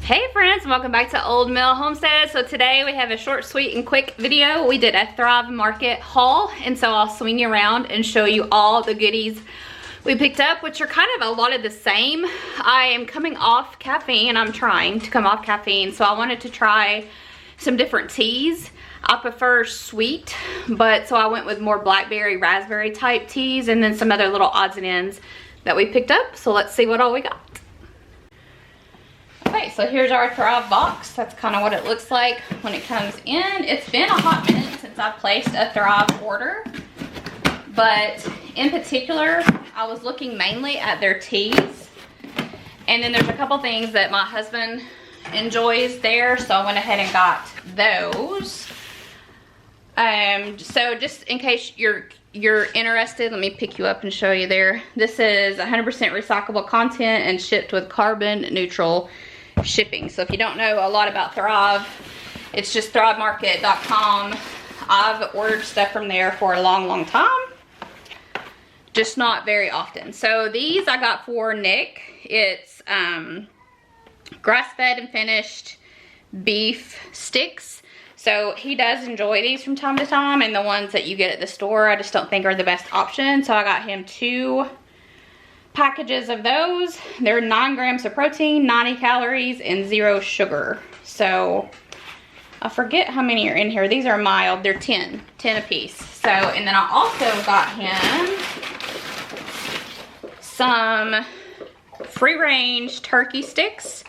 Hey friends, welcome back to Old Mill Homestead. So today we have a short, sweet, and quick video. We did a Thrive Market haul, and so I'll swing you around and show you all the goodies we picked up, which are kind of a lot of the same. I am coming off caffeine. I'm trying to come off caffeine, so I wanted to try some different teas. I prefer sweet, but so I went with more blackberry, raspberry type teas, and then some other little odds and ends that we picked up. So let's see what all we got. Okay, so here's our Thrive box. That's kind of what it looks like when it comes in. It's been a hot minute since I placed a Thrive order, but in particular, I was looking mainly at their teas. And then there's a couple things that my husband enjoys there, so I went ahead and got those. So just in case you're interested, let me pick you up and show you there. This is 100% recyclable content and shipped with carbon neutral shipping. So if you don't know a lot about Thrive, it's just thrivemarket.com. I've ordered stuff from there for a long time, just not very often. So these I got for Nick. It's grass-fed and finished beef sticks. So he does enjoy these from time to time, and the ones that you get at the store I just don't think are the best option. So I got him 2 packages of those. They're 9 grams of protein, 90 calories, and 0 sugar. So I forget how many are in here. These are mild. They're 10 a piece. So, and then I also got him some free-range turkey sticks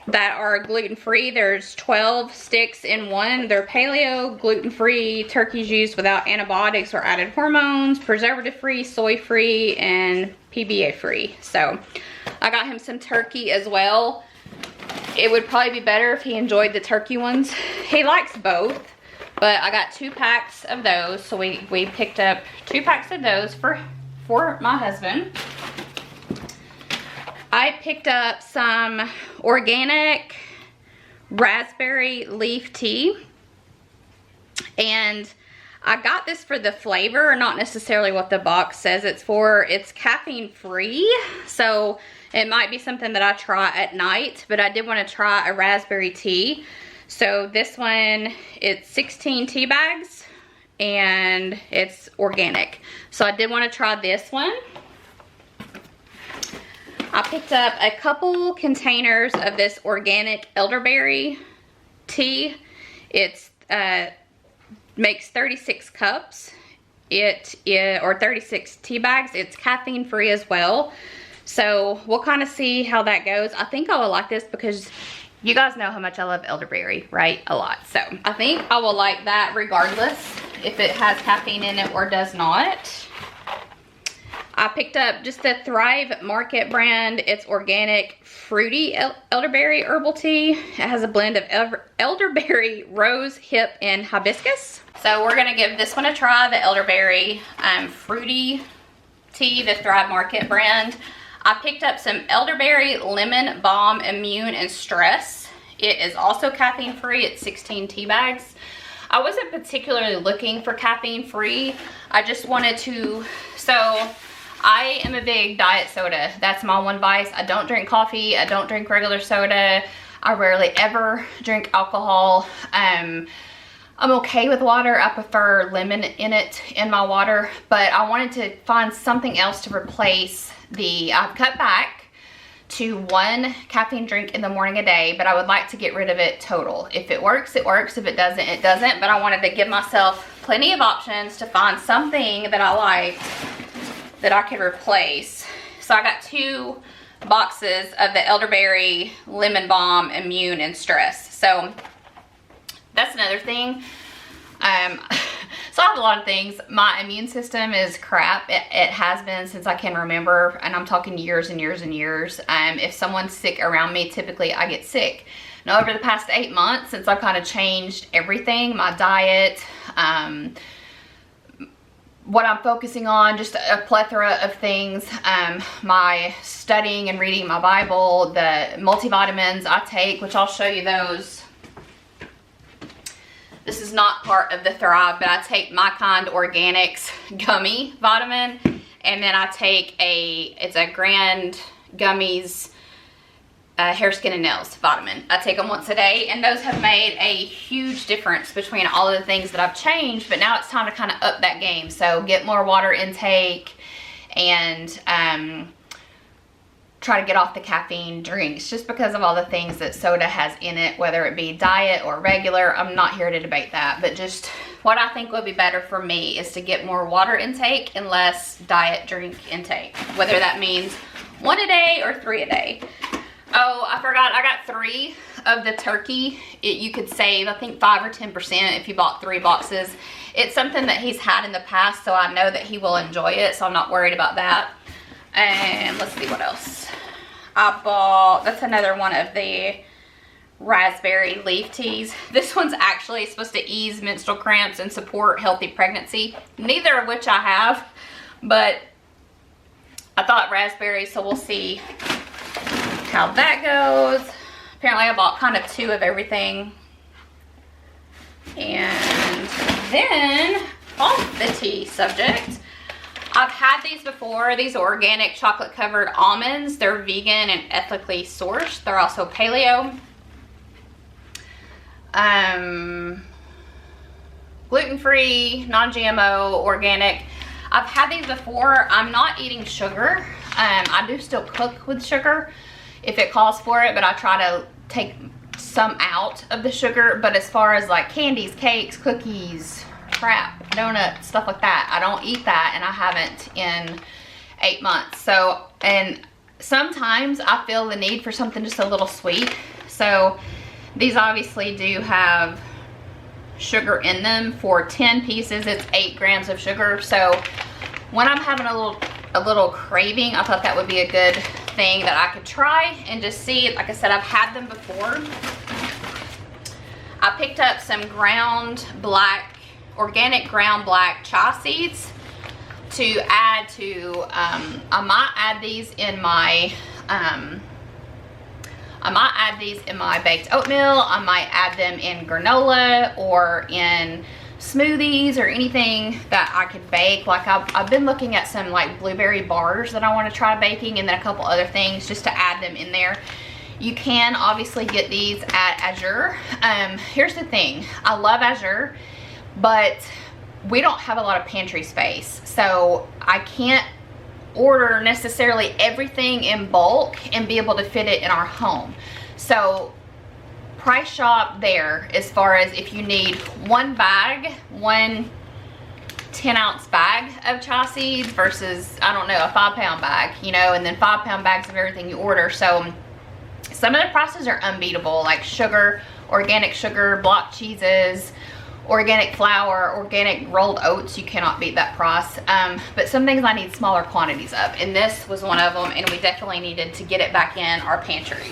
that are gluten-free. There's 12 sticks in one. They're paleo, gluten-free turkeys used without antibiotics or added hormones, preservative-free, soy-free, and PBA-free. So I got him some turkey as well. It would probably be better if he enjoyed the turkey ones. He likes both, but I got 2 packs of those. So we picked up 2 packs of those for my husband. I picked up some organic raspberry leaf tea, and I got this for the flavor, not necessarily what the box says it's for. It's caffeine free, so it might be something that I try at night, but I did want to try a raspberry tea. So this one, it's 16 tea bags and it's organic. So I did want to try this one. I picked up a couple containers of this organic elderberry tea. It's makes 36 cups. Or 36 tea bags. It's caffeine free as well. So we'll kind of see how that goes. I think I will like this because you guys know how much I love elderberry, right? A lot. So I think I will like that regardless if it has caffeine in it or does not. I picked up just the Thrive Market brand. It's organic, fruity elderberry herbal tea. It has a blend of elderberry, rose, hip, and hibiscus. So we're gonna give this one a try, the elderberry fruity tea, the Thrive Market brand. I picked up some elderberry lemon balm immune and stress. It is also caffeine free. It's 16 tea bags. I wasn't particularly looking for caffeine free. I just wanted to, so I am a big diet soda. That's my one vice. I don't drink coffee. I don't drink regular soda. I rarely ever drink alcohol. I'm okay with water. I prefer lemon in it in my water, but I wanted to find something else to replace I've cut back to 1 caffeine drink in the morning a day, but I would like to get rid of it total. If it works, it works. If it doesn't, it doesn't. But I wanted to give myself plenty of options to find something that I liked that I could replace. So I got 2 boxes of the elderberry lemon balm immune and stress. So that's another thing. So I have a lot of things. My immune system is crap. It has been since I can remember, and I'm talking years and years and years. If someone's sick around me, typically I get sick. Now over the past 8 months, since I've kind of changed everything, my diet, what I'm focusing on, just a plethora of things, my studying and reading my Bible, the multivitamins I take, which I'll show you those. This is not part of the Thrive, but I take My Kind Organics gummy vitamin, and then I take it's a Grand Gummies hair, skin, and nails vitamin. I take them once a day, and those have made a huge difference between all of the things that I've changed, but now it's time to kind of up that game. So get more water intake and try to get off the caffeine drinks, just because of all the things that soda has in it, whether it be diet or regular. I'm not here to debate that, but just what I think would be better for me is to get more water intake and less diet drink intake, whether that means 1 a day or 3 a day. Oh, I forgot, I got 3 of the turkey. You could save, I think, 5 or 10% if you bought 3 boxes. It's something that he's had in the past, so I know that he will enjoy it, so I'm not worried about that. And let's see what else. I bought, that's another one of the raspberry leaf teas. This one's actually supposed to ease menstrual cramps and support healthy pregnancy, neither of which I have, but I thought raspberry, so we'll see how that goes. Apparently I bought kind of 2 of everything. And then, off the tea subject, I've had these before. These are organic chocolate covered almonds. They're vegan and ethically sourced. They're also paleo. Gluten-free, non-GMO, organic. I've had these before. I'm not eating sugar. I do still cook with sugar if it calls for it, but I try to take some out of the sugar. But as far as like candies, cakes, cookies, crap, donuts, stuff like that, I don't eat that, and I haven't in 8 months. So, and sometimes I feel the need for something just a little sweet. So these obviously do have sugar in them. For 10 pieces, it's 8 grams of sugar. So when I'm having a little craving, I thought that would be a good thing that I could try and just see. Like I said, I've had them before. I picked up some organic ground black chia seeds to add to, I might add these in my baked oatmeal. I might add them in granola or in smoothies or anything that I could bake. Like I've been looking at some like blueberry bars that I want to try baking, and then a couple other things just to add them in there. You can obviously get these at Azure. Here's the thing, I love Azure, but we don't have a lot of pantry space, so I can't order necessarily everything in bulk and be able to fit it in our home. So price shop there as far as if you need one 10-ounce bag of chia seeds versus, I don't know, a 5-pound bag, you know, and then 5-pound bags of everything you order. So some of the prices are unbeatable, like sugar, organic sugar, block cheeses, organic flour, organic rolled oats. You cannot beat that price. But some things I need smaller quantities of, and this was one of them, and we definitely needed to get it back in our pantry.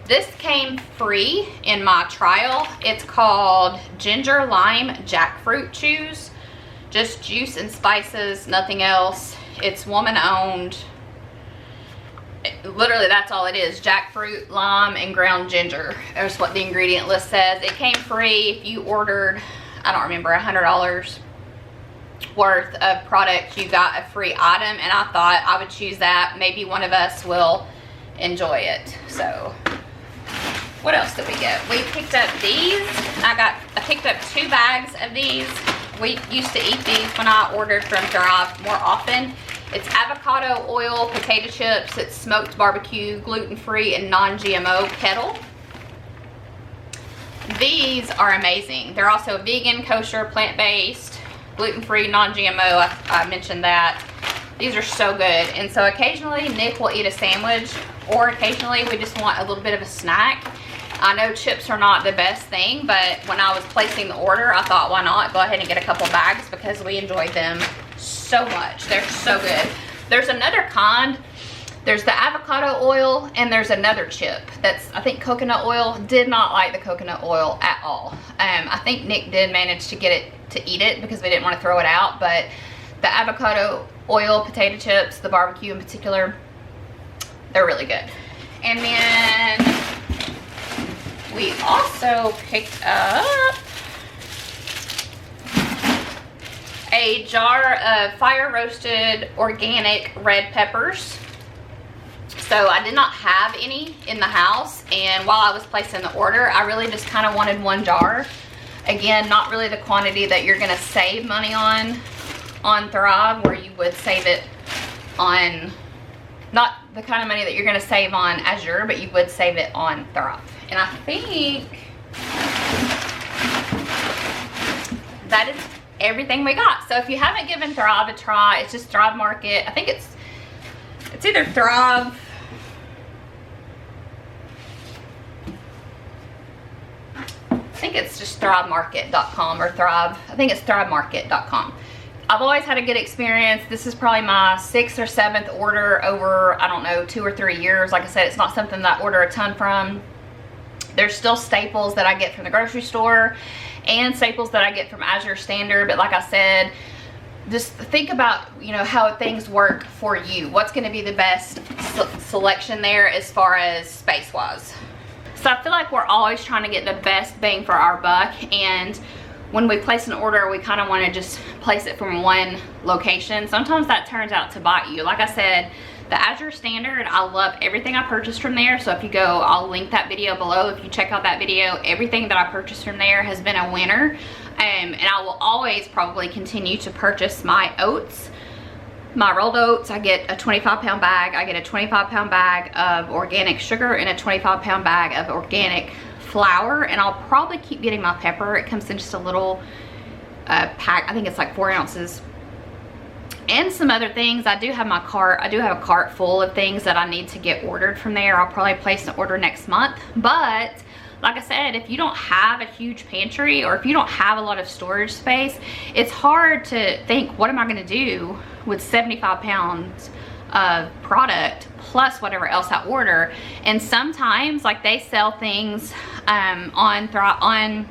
This came free in my trial. It's called Ginger Lime Jackfruit Chews. Just juice and spices, nothing else. It's woman owned. Literally, that's all it is. Jackfruit, lime, and ground ginger. That's what the ingredient list says. It came free if you ordered, I don't remember, $100 worth of product. You got a free item, and I thought I would choose that. Maybe one of us will enjoy it. So what else did we get? We picked up these. I picked up 2 bags of these. We used to eat these when I ordered from Thrive more often. It's avocado oil, potato chips, it's smoked barbecue, gluten-free, and non-GMO kettle. These are amazing. They're also vegan, kosher, plant-based, gluten-free, non-GMO. I mentioned that. These are so good. And so occasionally Nick will eat a sandwich, or occasionally we just want a little bit of a snack. I know chips are not the best thing, but when I was placing the order, I thought, why not go ahead and get a couple bags, because we enjoyed them so much. They're so good. There's another kind. There's the avocado oil, and there's another chip that's, I think, coconut oil. Did not like the coconut oil at all. I think Nick did manage to get it to eat it because we didn't want to throw it out, but the avocado oil potato chips, the barbecue in particular, they're really good. And then we also picked up a jar of fire roasted organic red peppers. So I did not have any in the house, and while I was placing the order, I really just kind of wanted 1 jar. Again, not really the quantity that you're gonna save money on Thrive, where you would save it on, not the kind of money that you're gonna save on Azure, but you would save it on Thrive. And I think that is everything we got. So if you haven't given Thrive a try, it's just Thrive Market. I think it's either Thrive, I think it's just thrivemarket.com or Thrive. I think it's thrivemarket.com. I've always had a good experience. This is probably my 6th or 7th order over, I don't know, 2 or 3 years. Like I said, it's not something that I order a ton from. There's still staples that I get from the grocery store and staples that I get from Azure Standard. But like I said, just think about, you know, how things work for you. What's going to be the best selection there as far as space-wise. So I feel like we're always trying to get the best bang for our buck, and when we place an order, we kind of want to just place it from one location. Sometimes that turns out to bite you. Like I said, the Azure Standard, I love everything I purchased from there. So if you go, I'll link that video below. If you check out that video, everything that I purchased from there has been a winner. And I will always probably continue to purchase my oats. My rolled oats, I get a 25-pound bag. I get a 25-pound bag of organic sugar and a 25-pound bag of organic flour. And I'll probably keep getting my pepper. It comes in just a little pack. I think it's like 4 ounces. And some other things. I do have my cart. I do have a cart full of things that I need to get ordered from there. I'll probably place an order next month. But like I said, if you don't have a huge pantry, or if you don't have a lot of storage space, it's hard to think, what am I going to do with 75 pounds of product plus whatever else I order? And sometimes, like, they sell things on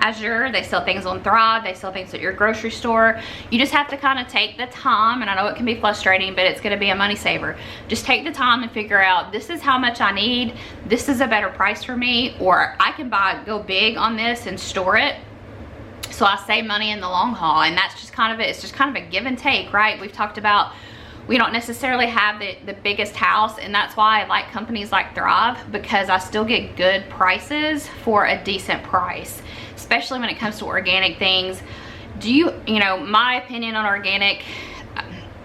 Azure, they sell things on Thrive, they sell things at your grocery store. You just have to kind of take the time, and I know it can be frustrating, but it's going to be a money saver. Just take the time and figure out, this is how much I need, this is a better price for me, or I can go big on this and store it, so I save money in the long haul. And that's just kind of it. It's just kind of a give and take, right? We've talked about, we don't necessarily have the biggest house, and that's why I like companies like Thrive, because I still get good prices for a decent price, especially when it comes to organic things. You know, my opinion on organic,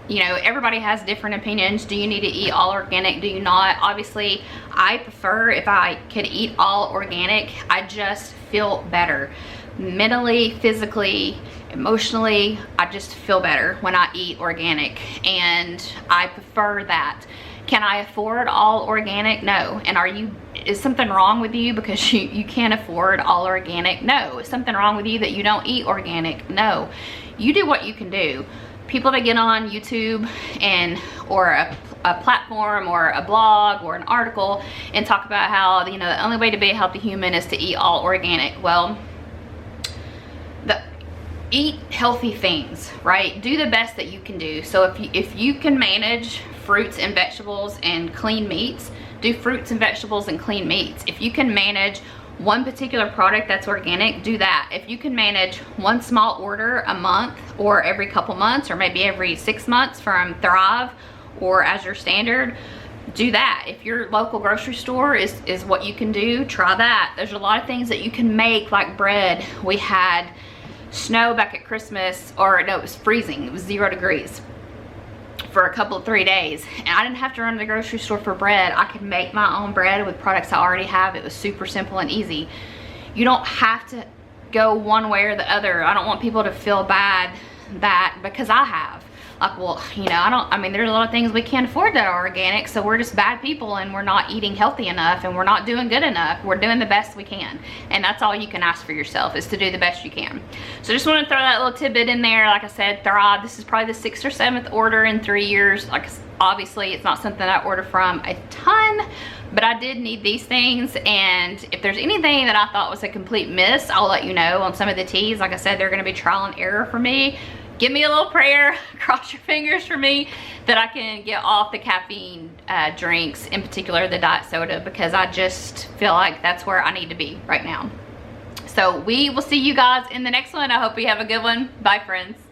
you know, everybody has different opinions. Do you need to eat all organic? Do you not? Obviously, I prefer, if I could eat all organic, I just feel better. Mentally, physically, emotionally, I just feel better when I eat organic, and I prefer that. Can I afford all organic? No. And is something wrong with you because you can't afford all organic? No. Is something wrong with you that you don't eat organic? No. You do what you can do. People that get on YouTube or a platform or a blog or an article and talk about how, you know, the only way to be a healthy human is to eat all organic. Well, eat healthy things, right? Do the best that you can do. So if you can manage fruits and vegetables and clean meats, do fruits and vegetables and clean meats. If you can manage one particular product that's organic, do that. If you can manage one small order a month, or every couple months, or maybe every 6 months from Thrive or Azure Standard, do that. If your local grocery store is what you can do, try that. There's a lot of things that you can make, like bread. We had snow back at Christmas, or no, it was freezing. It was 0 degrees for a 3 days, and I didn't have to run to the grocery store for bread. I could make my own bread with products I already have. It was super simple and easy. You don't have to go one way or the other. I don't want people to feel bad that because I have. Like, well, you know, I mean, there's a lot of things we can't afford that are organic, so we're just bad people and we're not eating healthy enough and we're not doing good enough. We're doing the best we can. And that's all you can ask for yourself, is to do the best you can. So just want to throw that little tidbit in there. Like I said, Thrive, this is probably the 6th or 7th order in 3 years. Like, obviously, it's not something I order from a ton, but I did need these things. And if there's anything that I thought was a complete miss, I'll let you know on some of the teas. Like I said, they're going to be trial and error for me. Give me a little prayer, cross your fingers for me, that I can get off the caffeine drinks, in particular the diet soda, because I just feel like that's where I need to be right now. So we will see you guys in the next one. I hope you have a good one. Bye, friends.